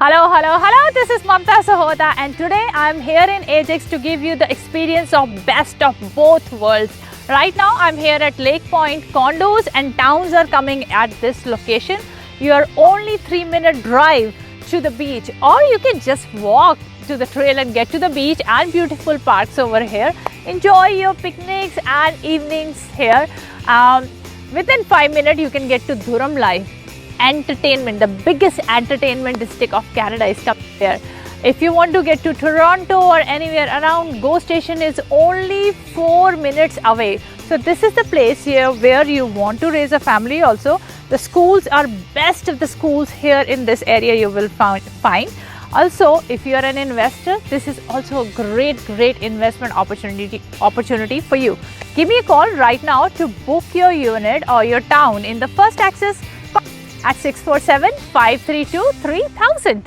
Hello, this is Mamta Sahota and today I'm here in Ajax to give you the experience of best of both worlds. Right now I'm here at Lake Pointe. Condos and towns are coming at this location. You are only 3-minute drive to the beach, or you can just walk to the trail and get to the beach and beautiful parks over here. Enjoy your picnics and evenings here. Within 5 minutes you can get to Durham Life. Entertainment, the biggest entertainment district of Canada is coming here. If you want to get to Toronto or anywhere around, GO Station is only 4 minutes away. So this is the place here where you want to raise a family also. The schools are best of the schools here in this area you will find. Also, if you are an investor, this is also a great investment opportunity for you. Give me a call right now to book your unit or your town in the first access at 647-532-3000.